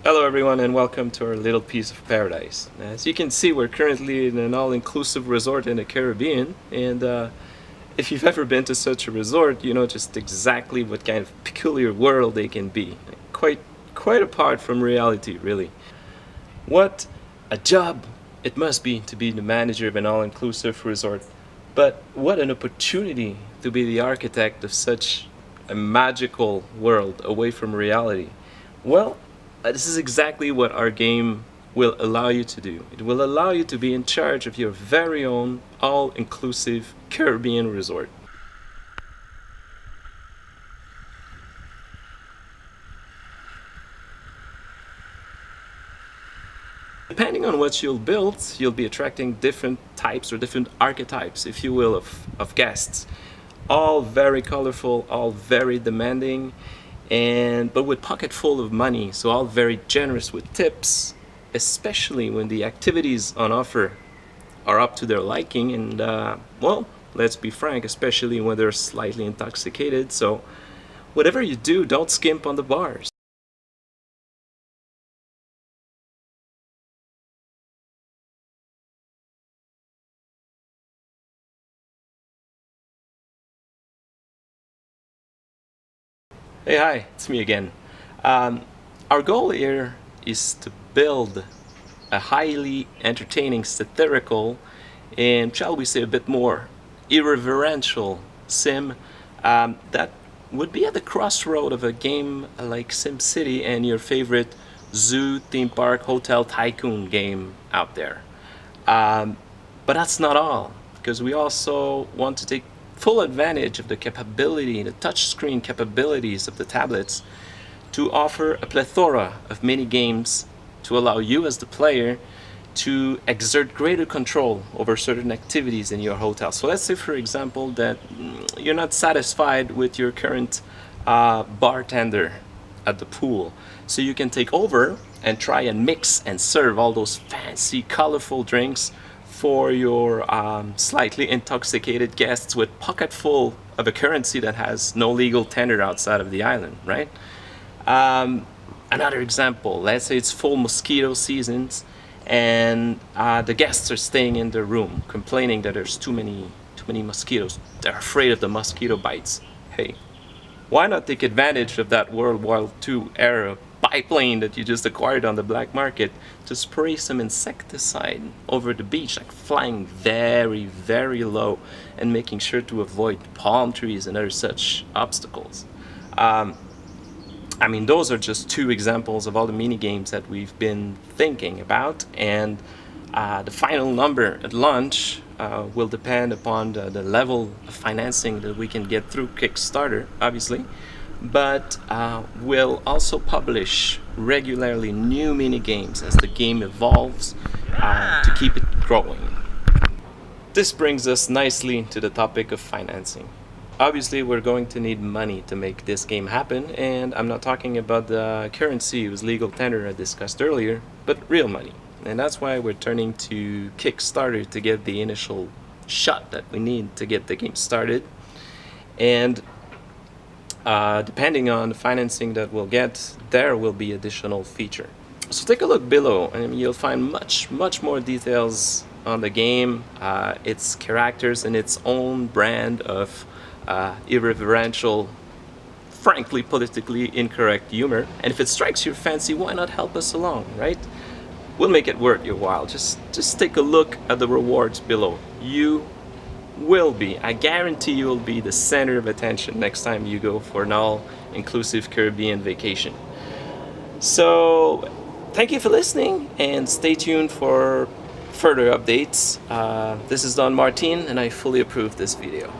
Hello everyone and welcome to our little piece of paradise. As you can see, we're currently in an all-inclusive resort in the Caribbean, and if you've ever been to such a resort, you know just exactly what kind of peculiar world they can be. Quite apart from reality, really. What a job it must be to be the manager of an all-inclusive resort, but what an opportunity to be the architect of such a magical world away from reality. Well, this is exactly what our game will allow you to do. It will allow you to be in charge of your very own all-inclusive Caribbean resort. Depending on what you'll build, you'll be attracting different types or different archetypes, if you will, of guests. All very colorful, all very demanding, but with pocket full of money, so all very generous with tips, especially when the activities on offer are up to their liking, and well, let's be frank, especially when they're slightly intoxicated, so whatever you do, don't skimp on the bars. Hey, hi, it's me again. Our goal here is to build a highly entertaining, satirical, and shall we say a bit more irreverential sim that would be at the crossroad of a game like SimCity and your favorite zoo, theme park, hotel tycoon game out there. But that's not all, because we also want to take full advantage of the capability, the touchscreen capabilities of the tablets to offer a plethora of mini games to allow you as the player to exert greater control over certain activities in your hotel. So let's say, for example, that you're not satisfied with your current bartender at the pool. So you can take over and try and mix and serve all those fancy, colorful drinks for your slightly intoxicated guests with pocket full of a currency that has no legal tender outside of the island, right? Another example, let's say it's full mosquito seasons and the guests are staying in their room complaining that there's too many mosquitoes. They're afraid of the mosquito bites. Hey, why not take advantage of that World War II era biplane that you just acquired on the black market to spray some insecticide over the beach, like flying very, very low and making sure to avoid palm trees and other such obstacles. I mean, those are just two examples of all the mini games that we've been thinking about, and the final number at launch will depend upon the level of financing that we can get through Kickstarter, obviously. But we'll also publish regularly new mini games as the game evolves to keep it growing. This brings us nicely to the topic of financing. Obviously, we're going to need money to make this game happen, and I'm not talking about the currency whose legal tender I discussed earlier, but real money. And that's why we're turning to Kickstarter to get the initial shot that we need to get the game started. And depending on the financing that we'll get, there will be additional feature. So take a look below and you'll find much more details on the game, its characters, and its own brand of irreverential, frankly politically incorrect humor. And if it strikes your fancy, why not help us along, right? We'll make it worth your while. Just take a look at the rewards below. You will be, I guarantee you will be the center of attention next time you go for an all-inclusive Caribbean vacation. So thank you for listening and stay tuned for further updates. This is Don Martin and I fully approve this video.